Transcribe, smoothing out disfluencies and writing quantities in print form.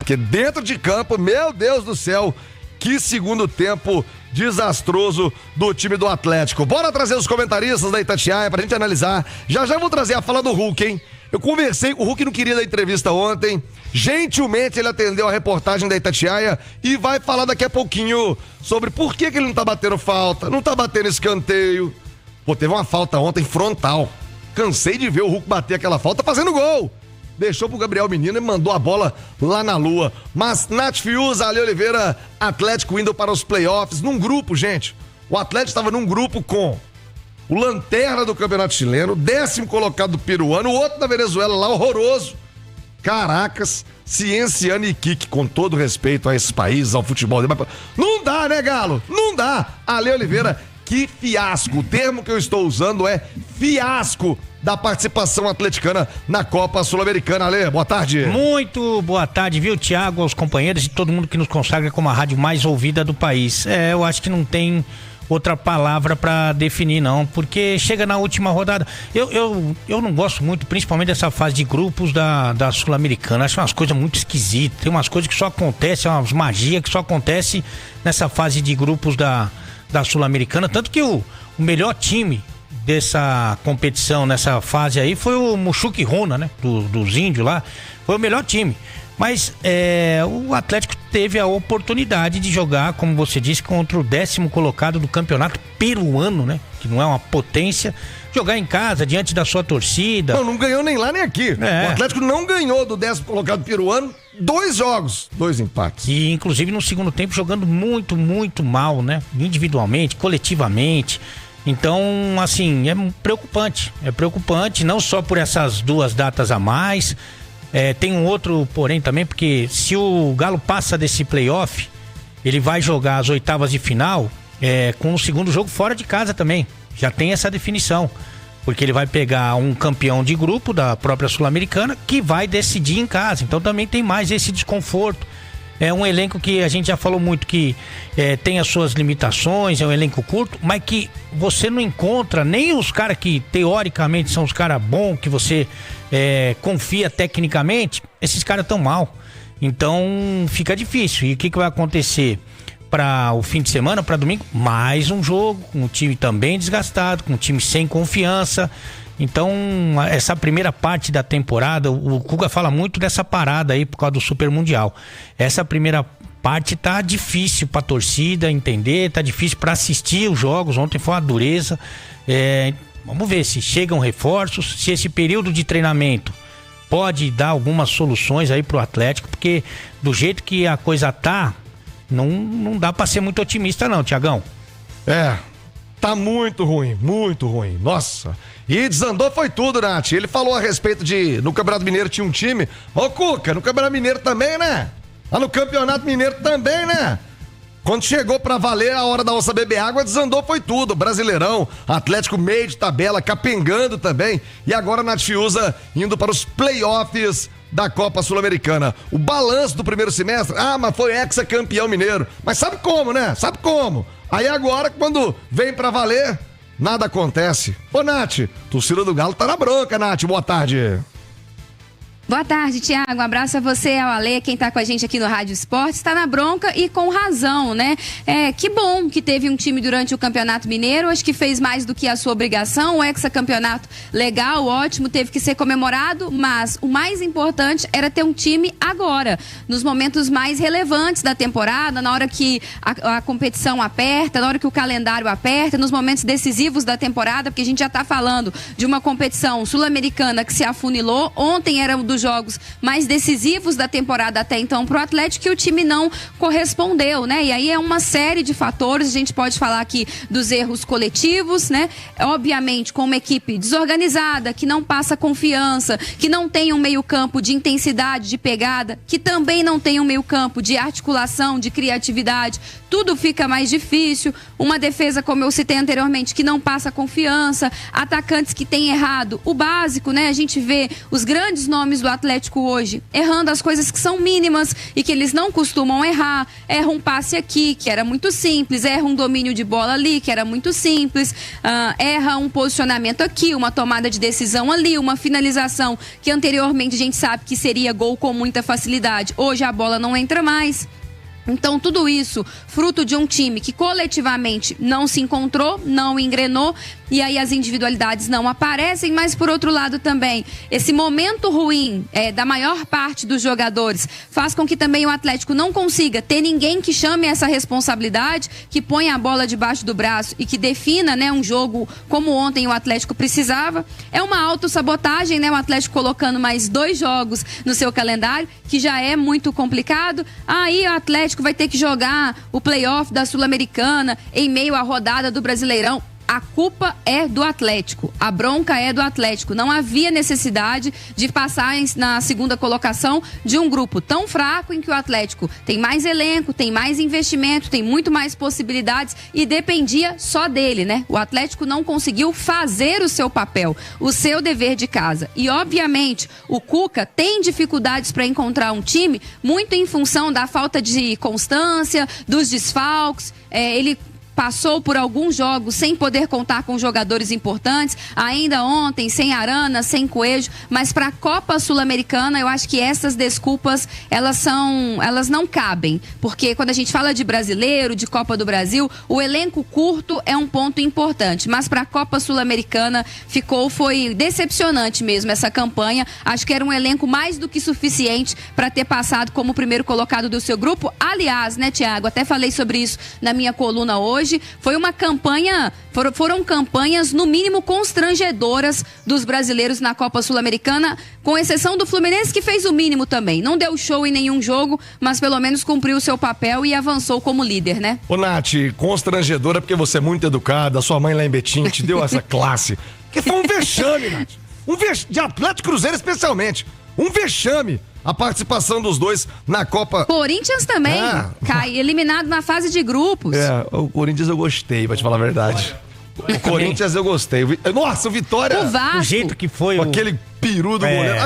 Porque dentro de campo, meu Deus do céu, que segundo tempo desastroso do time do Atlético. Bora trazer os comentaristas da Itatiaia pra gente analisar. Já vou trazer a fala do Hulk, hein? Eu conversei, o Hulk não queria dar entrevista ontem, gentilmente ele atendeu a reportagem da Itatiaia e vai falar daqui a pouquinho sobre por que ele não tá batendo falta, não tá batendo escanteio. Pô, teve uma falta ontem frontal. Cansei de ver o Hulk bater aquela falta fazendo gol. Deixou pro Gabriel Menino e mandou a bola lá na lua. Mas Nath Fiuza, Ale Oliveira, Atlético indo para os playoffs, num grupo, gente. O Atlético estava num grupo com o lanterna do Campeonato Chileno, 10º colocado do peruano, o outro da Venezuela lá, horroroso. Caracas, Cienciano e Iquique, com todo respeito a esses países, ao futebol. Não dá, né, Galo? Não dá. Ale Oliveira, que fiasco. O termo que eu estou usando é fiasco da participação atleticana na Copa Sul-Americana. Ale, boa tarde. Muito boa tarde, viu, Thiago, aos companheiros e todo mundo que nos consagra como a rádio mais ouvida do país. Eu acho que não tem outra palavra pra definir, não, porque chega na última rodada. Eu não gosto muito, principalmente dessa fase de grupos da Sul-Americana. Acho umas coisas muito esquisitas. Tem umas coisas que só acontecem, umas magias que só acontecem nessa fase de grupos da Sul-Americana. Tanto que o melhor time dessa competição, nessa fase aí, foi o Mushuc Runa, né? Dos índios lá. Foi o melhor time. Mas o Atlético teve a oportunidade de jogar, como você disse, contra o 10º colocado do campeonato peruano, né? Que não é uma potência. Jogar em casa, diante da sua torcida. Não ganhou nem lá nem aqui. O Atlético não ganhou do 10º colocado peruano. 2 jogos, 2 empates. E inclusive no segundo tempo jogando muito, muito mal, né? Individualmente, coletivamente. Então, assim, é preocupante, não só por essas 2 datas a mais. Tem um outro porém também, porque se o Galo passa desse playoff, ele vai jogar as oitavas de final com o segundo jogo fora de casa também. Já tem essa definição, porque ele vai pegar um campeão de grupo da própria Sul-Americana que vai decidir em casa. Então também tem mais esse desconforto. É um elenco que a gente já falou muito que tem as suas limitações, é um elenco curto, mas que você não encontra nem os caras que teoricamente são os caras bons, que você confia tecnicamente, esses caras tão mal. Então fica difícil. E o que vai acontecer para o fim de semana, para domingo? Mais um jogo, com o time também desgastado, com o time sem confiança. Então, essa primeira parte da temporada, o Cuca fala muito dessa parada aí por causa do Super Mundial. Essa primeira parte tá difícil pra torcida entender, tá difícil pra assistir os jogos. Ontem foi uma dureza. Vamos ver se chegam reforços, se esse período de treinamento pode dar algumas soluções aí pro Atlético, porque do jeito que a coisa tá, não dá pra ser muito otimista não, Thiagão. Tá muito ruim, nossa. E desandou foi tudo, Nath. Ele falou a respeito de, no Campeonato Mineiro tinha um time. Ô, Cuca, no Campeonato Mineiro também, né? Lá no Campeonato Mineiro também, né? Quando chegou pra valer a hora da onça beber água, desandou foi tudo. Brasileirão, Atlético meio de tabela, capengando também. E agora Nath Fiuza indo para os playoffs da Copa Sul-Americana. O balanço do primeiro semestre, mas foi ex-campeão mineiro. Mas sabe como, né? Sabe como? Aí agora, quando vem pra valer, nada acontece. Ô, Nath, torcida do Galo tá na bronca, Nath. Boa tarde. Boa tarde, Thiago. Um abraço a você, ao Ale, quem tá com a gente aqui no Rádio Esportes. Está na bronca e com razão, né? Que bom que teve um time durante o Campeonato Mineiro, acho que fez mais do que a sua obrigação. O hexacampeonato legal, ótimo, teve que ser comemorado, mas o mais importante era ter um time agora, nos momentos mais relevantes da temporada, na hora que a competição aperta, na hora que o calendário aperta, nos momentos decisivos da temporada, porque a gente já tá falando de uma competição sul-americana que se afunilou. Ontem era um dos jogos mais decisivos da temporada até então pro Atlético, e o time não correspondeu, né? E aí é uma série de fatores. A gente pode falar aqui dos erros coletivos, né? Obviamente com uma equipe desorganizada, que não passa confiança, que não tem um meio-campo de intensidade, de pegada, que também não tem um meio-campo de articulação, de criatividade. Tudo fica mais difícil. Uma defesa, como eu citei anteriormente, que não passa confiança, atacantes que têm errado o básico, né? A gente vê os grandes nomes do do Atlético hoje, errando as coisas que são mínimas e que eles não costumam errar. Erra um passe aqui, que era muito simples, erra um domínio de bola ali, que era muito simples, erra um posicionamento aqui, uma tomada de decisão ali, uma finalização que anteriormente a gente sabe que seria gol com muita facilidade. Hoje a bola não entra mais. Então, tudo isso fruto de um time que coletivamente não se encontrou, não engrenou, e aí as individualidades não aparecem, mas por outro lado também, esse momento ruim da maior parte dos jogadores faz com que também o Atlético não consiga ter ninguém que chame essa responsabilidade, que ponha a bola debaixo do braço e que defina, né, um jogo como ontem o Atlético precisava. É uma autossabotagem, né, o Atlético colocando mais 2 jogos no seu calendário, que já é muito complicado. Aí o Atlético vai ter que jogar o playoff da Sul-Americana em meio à rodada do Brasileirão. A culpa é do Atlético, a bronca é do Atlético. Não havia necessidade de passar na segunda colocação de um grupo tão fraco em que o Atlético tem mais elenco, tem mais investimento, tem muito mais possibilidades e dependia só dele, né? O Atlético não conseguiu fazer o seu papel, o seu dever de casa. E, obviamente, o Cuca tem dificuldades para encontrar um time muito em função da falta de constância, dos desfalques. Ele passou por alguns jogos sem poder contar com jogadores importantes, ainda ontem sem Arana, sem Coelho, mas para a Copa Sul-Americana eu acho que essas desculpas elas não cabem, porque quando a gente fala de brasileiro, de Copa do Brasil, o elenco curto é um ponto importante, mas para a Copa Sul-Americana foi decepcionante mesmo essa campanha. Acho que era um elenco mais do que suficiente para ter passado como o primeiro colocado do seu grupo. Aliás, né, Thiago, até falei sobre isso na minha coluna hoje. Foi uma campanha, foram campanhas no mínimo constrangedoras dos brasileiros na Copa Sul-Americana, com exceção do Fluminense, que fez o mínimo também. Não deu show em nenhum jogo, mas pelo menos cumpriu o seu papel e avançou como líder, né? Ô, Nath, constrangedora porque você é muito educada, sua mãe lá em Betim te deu essa classe. Porque foi um vexame, Nath. De Atlético Cruzeiro especialmente. Um vexame. A participação dos dois na Copa. Corinthians também cai, eliminado na fase de grupos. O Corinthians eu gostei, pra te falar a verdade. O Corinthians eu gostei. Nossa, o Vitória. O Vasco. O jeito que foi. Aquele peru do goleiro.